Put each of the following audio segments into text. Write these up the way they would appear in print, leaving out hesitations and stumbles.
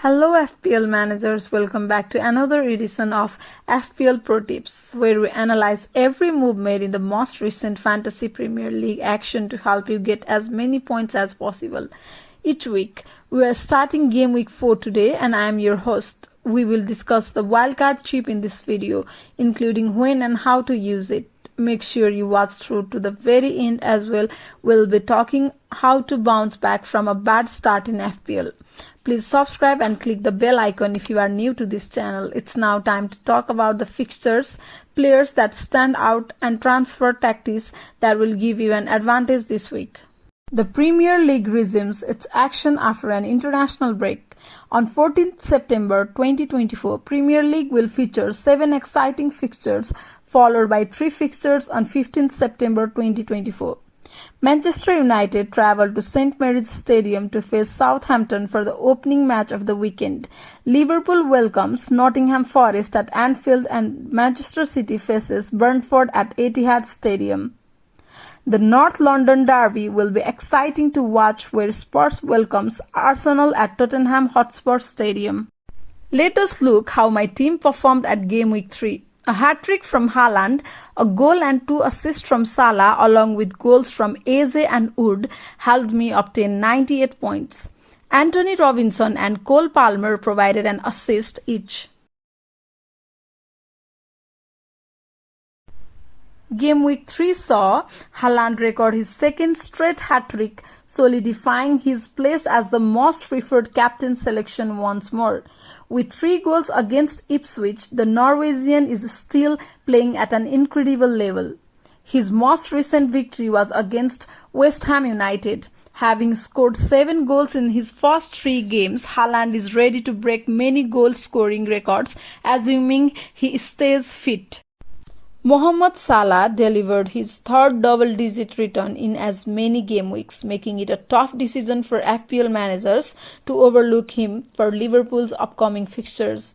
Hello FPL managers, welcome back to another edition of FPL Pro Tips, where we analyze every move made in the most recent Fantasy Premier League action to help you get as many points as possible. Each week, we are starting Game Week 4 today and I am your host. We will discuss the wildcard chip in this video, including when and how to use it. Make sure you watch through to the very end as well. We'll be talking how to bounce back from a bad start in FPL. Please subscribe and click the bell icon if you are new to this channel. It's now time to talk about the fixtures, players that stand out and transfer tactics that will give you an advantage this week. The Premier League resumes its action after an international break. On 14th September 2024, Premier League will feature 7 exciting fixtures followed by 3 fixtures on 15th September 2024. Manchester United travel to St Mary's Stadium to face Southampton for the opening match of the weekend. Liverpool welcomes Nottingham Forest at Anfield and Manchester City faces Brentford at Etihad Stadium. The North London derby will be exciting to watch, where Spurs welcomes Arsenal at Tottenham Hotspur Stadium. Let us look how my team performed at Game Week 3. A hat-trick from Haaland, a goal and 2 assists from Salah along with goals from Eze and Wood helped me obtain 98 points. Anthony Robinson and Cole Palmer provided an assist each. Game Week 3 saw Haaland record his second straight hat-trick, solidifying his place as the most preferred captain selection once more. With 3 goals against Ipswich, the Norwegian is still playing at an incredible level. His most recent victory was against West Ham United. Having scored 7 goals in his first 3 games, Haaland is ready to break many goal-scoring records, assuming he stays fit. Mohamed Salah delivered his third double-digit return in as many game weeks, making it a tough decision for FPL managers to overlook him for Liverpool's upcoming fixtures.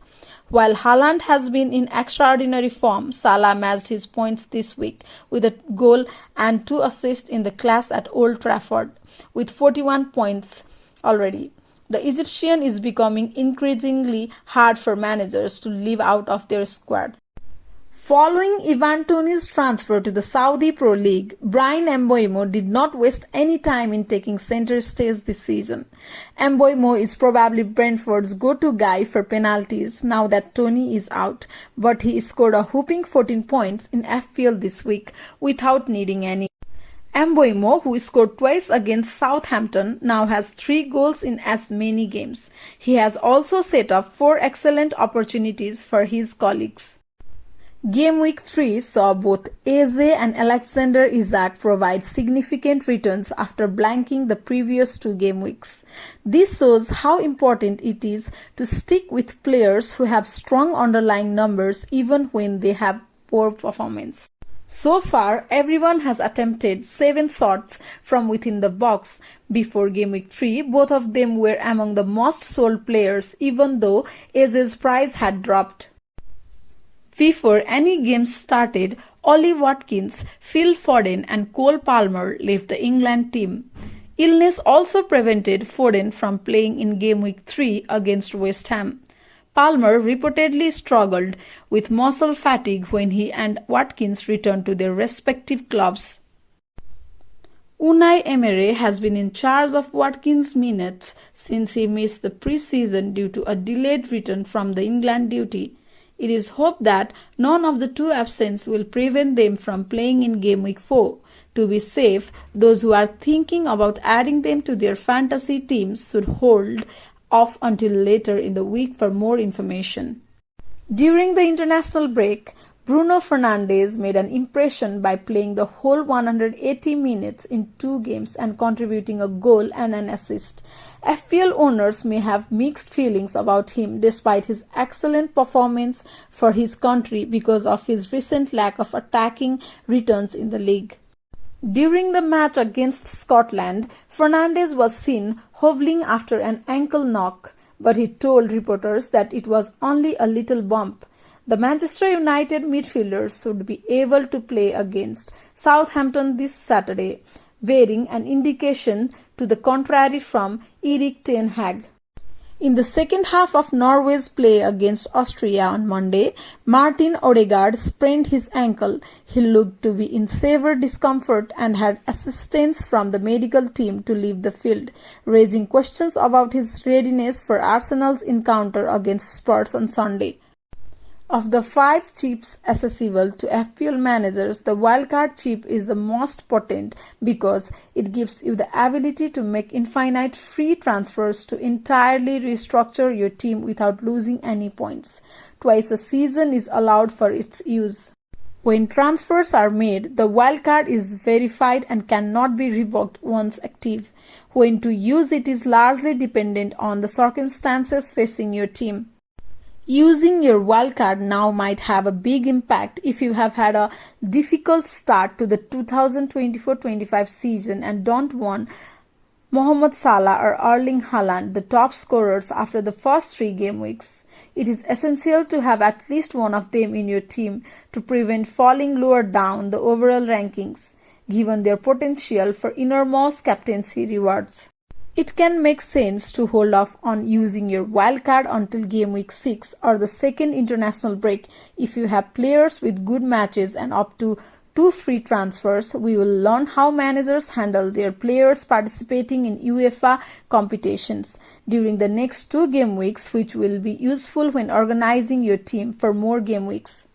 While Haaland has been in extraordinary form, Salah matched his points this week with a goal and 2 assists in the clash at Old Trafford, with 41 points already. The Egyptian is becoming increasingly hard for managers to leave out of their squads. Following Ivan Toney's transfer to the Saudi Pro League, Bryan Mbeumo did not waste any time in taking center stage this season. Mbeumo is probably Brentford's go-to guy for penalties now that Toney is out, but he scored a whopping 14 points in FPL this week without needing any. Mbeumo, who scored twice against Southampton, now has 3 goals in as many games. He has also set up 4 excellent opportunities for his colleagues. Game Week 3 saw both Eze and Alexander Isak provide significant returns after blanking the previous 2 game weeks. This shows how important it is to stick with players who have strong underlying numbers even when they have poor performance. So far, everyone has attempted 7 shots from within the box. Before Game Week 3, both of them were among the most sold players, even though Eze's price had dropped. Before any games started, Ollie Watkins, Phil Foden and Cole Palmer left the England team. Illness also prevented Foden from playing in Game Week 3 against West Ham. Palmer reportedly struggled with muscle fatigue when he and Watkins returned to their respective clubs. Unai Emery has been in charge of Watkins' minutes since he missed the pre-season due to a delayed return from the England duty. It is hoped that none of the 2 absences will prevent them from playing in Game Week 4. To be safe, those who are thinking about adding them to their fantasy teams should hold off until later in the week for more information. During the international break, Bruno Fernandes made an impression by playing the whole 180 minutes in 2 games and contributing a goal and an assist. FPL owners may have mixed feelings about him despite his excellent performance for his country because of his recent lack of attacking returns in the league. During the match against Scotland, Fernandes was seen hobbling after an ankle knock, but he told reporters that it was only a little bump. The Manchester United midfielders should be able to play against Southampton this Saturday, bearing an indication to the contrary from Erik ten Hag. In the second half of Norway's play against Austria on Monday, Martin Odegaard sprained his ankle. He looked to be in severe discomfort and had assistance from the medical team to leave the field, raising questions about his readiness for Arsenal's encounter against Spurs on Sunday. Of the 5 chips accessible to FPL managers, the Wildcard chip is the most potent because it gives you the ability to make infinite free transfers to entirely restructure your team without losing any points. Twice a season is allowed for its use. When transfers are made, the wildcard is verified and cannot be revoked once active. When to use it is largely dependent on the circumstances facing your team. Using your wildcard now might have a big impact if you have had a difficult start to the 2024-25 season and don't want Mohamed Salah or Erling Haaland, the top scorers after the first 3 game weeks. It is essential to have at least one of them in your team to prevent falling lower down the overall rankings, given their potential for enormous captaincy rewards. It can make sense to hold off on using your wildcard until game week 6 or the second international break if you have players with good matches and up to 2 free transfers. We will learn how managers handle their players participating in UEFA competitions during the next 2 game weeks, which will be useful when organizing your team for more game weeks.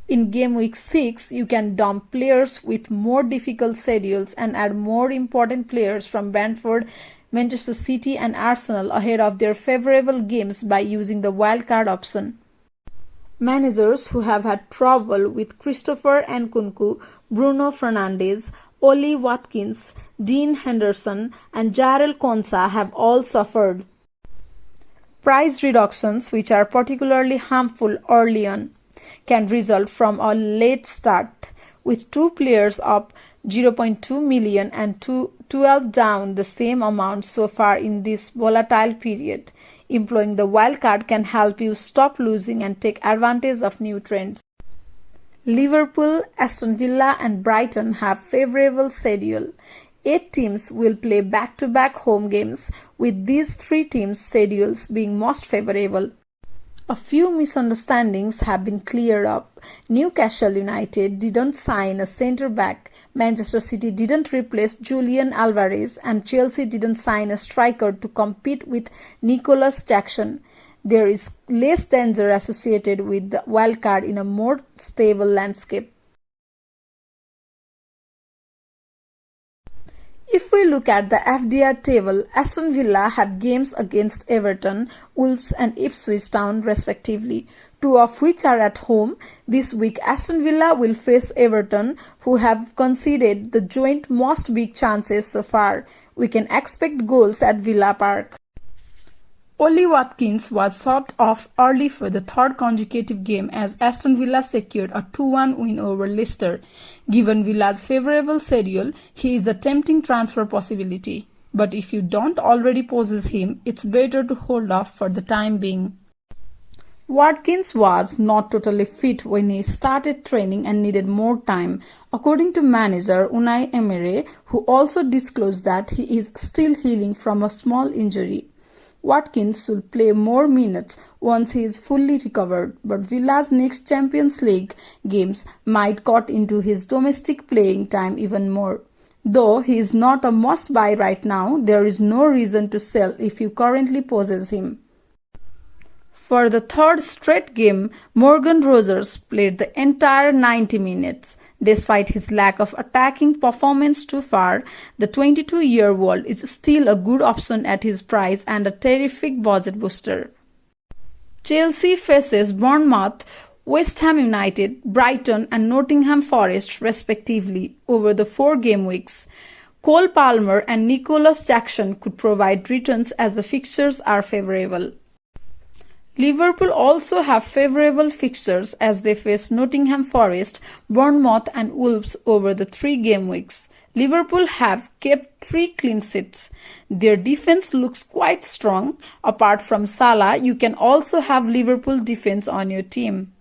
In game week 6, you can dump players with more difficult schedules and add more important players from Brentford, Manchester City and Arsenal ahead of their favorable games by using the wildcard option. Managers who have had trouble with Christopher Nkunku, Bruno Fernandes, Ollie Watkins, Dean Henderson and Jarell Konsa have all suffered price reductions, which are particularly harmful early on, can result from a late start, with 2 players up 0.2 million and 12 down the same amount so far in this volatile period. Employing the wildcard can help you stop losing and take advantage of new trends. Liverpool, Aston Villa and Brighton have favorable schedule. 8 teams will play back-to-back home games, with these 3 teams' schedules being most favorable. A few misunderstandings have been cleared up. Newcastle United didn't sign a centre-back, Manchester City didn't replace Julian Alvarez, and Chelsea didn't sign a striker to compete with Nicolas Jackson. There is less danger associated with the wildcard in a more stable landscape. If we look at the FDR table, Aston Villa have games against Everton, Wolves and Ipswich Town respectively, 2 of which are at home. This week Aston Villa will face Everton, who have conceded the joint most big chances so far. We can expect goals at Villa Park. Ollie Watkins was subbed off early for the 3rd consecutive game as Aston Villa secured a 2-1 win over Leicester. Given Villa's favourable schedule, he is a tempting transfer possibility. But if you don't already possess him, it's better to hold off for the time being. Watkins was not totally fit when he started training and needed more time, according to manager Unai Emery, who also disclosed that he is still healing from a small injury. Watkins will play more minutes once he is fully recovered, but Villa's next Champions League games might cut into his domestic playing time even more. Though he is not a must-buy right now, there is no reason to sell if you currently possess him. For the 3rd straight game, Morgan Rogers played the entire 90 minutes. Despite his lack of attacking performance too far, the 22-year-old is still a good option at his price and a terrific budget booster. Chelsea faces Bournemouth, West Ham United, Brighton and Nottingham Forest respectively over the 4 game weeks. Cole Palmer and Nicolas Jackson could provide returns as the fixtures are favourable. Liverpool also have favourable fixtures as they face Nottingham Forest, Bournemouth and Wolves over the 3 game weeks. Liverpool have kept 3 clean sheets. Their defence looks quite strong. Apart from Salah, you can also have Liverpool defence on your team.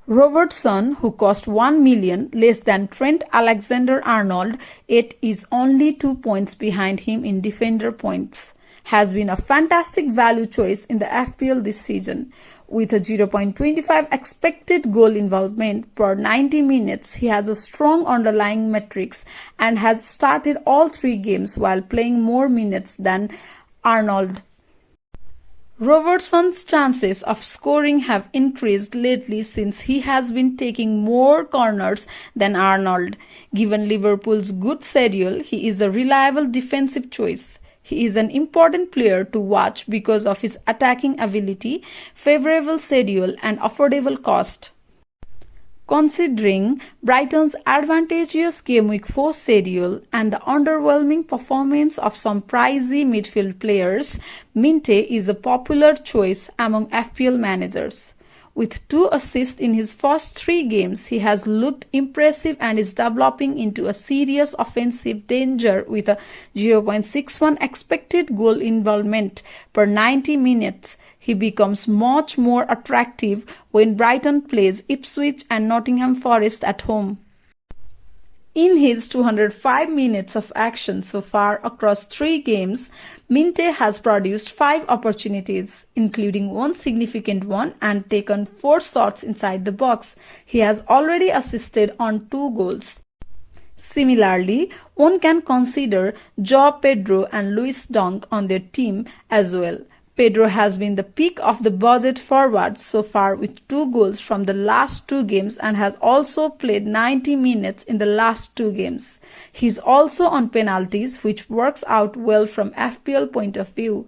Robertson, who cost 1 million less than Trent Alexander-Arnold, yet is only 2 points behind him in defender points. has been a fantastic value choice in the FPL this season. With a 0.25 expected goal involvement per 90 minutes, he has a strong underlying metrics and has started all 3 games while playing more minutes than Arnold. Robertson's chances of scoring have increased lately since he has been taking more corners than Arnold. Given Liverpool's good schedule, he is a reliable defensive choice. He is an important player to watch because of his attacking ability, favorable schedule, and affordable cost. Considering Brighton's advantageous Game Week 4 schedule and the underwhelming performance of some pricey midfield players, Minte is a popular choice among FPL managers. With 2 assists in his first 3 games, he has looked impressive and is developing into a serious offensive danger with a 0.61 expected goal involvement per 90 minutes. He becomes much more attractive when Brighton plays Ipswich and Nottingham Forest at home. In his 205 minutes of action so far across 3 games, Minte has produced 5 opportunities, including 1 significant one, and taken 4 shots inside the box. He has already assisted on 2 goals. Similarly, one can consider Joao Pedro and Luis Dunk on their team as well. Pedro has been the pick of the budget forward so far with 2 goals from the last 2 games and has also played 90 minutes in the last 2 games. He is also on penalties, which works out well from FPL point of view.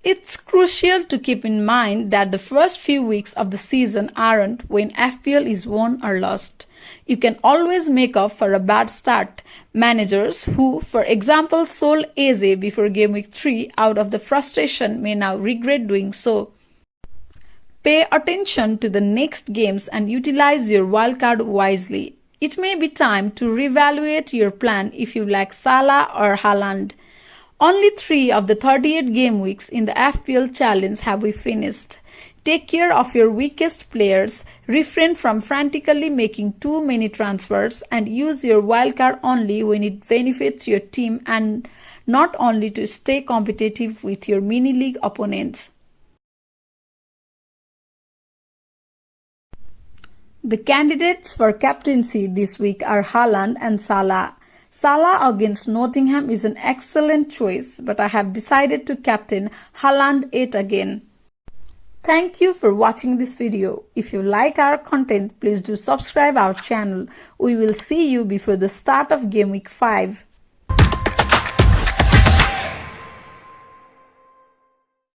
It's crucial to keep in mind that the first few weeks of the season aren't when FPL is won or lost. You can always make up for a bad start. Managers who, for example, sold Eze before Game Week 3 out of the frustration may now regret doing so. Pay attention to the next games and utilize your wildcard wisely. It may be time to reevaluate your plan if you like Salah or Haaland. Only 3 of the 38 game weeks in the FPL challenge have we finished. Take care of your weakest players, refrain from frantically making too many transfers, and use your wildcard only when it benefits your team and not only to stay competitive with your mini-league opponents. The candidates for captaincy this week are Haaland and Salah. Salah against Nottingham is an excellent choice, but I have decided to captain Haaland yet again. Thank you for watching this video. If you like our content, please do subscribe our channel. We will see you before the start of Game Week 5.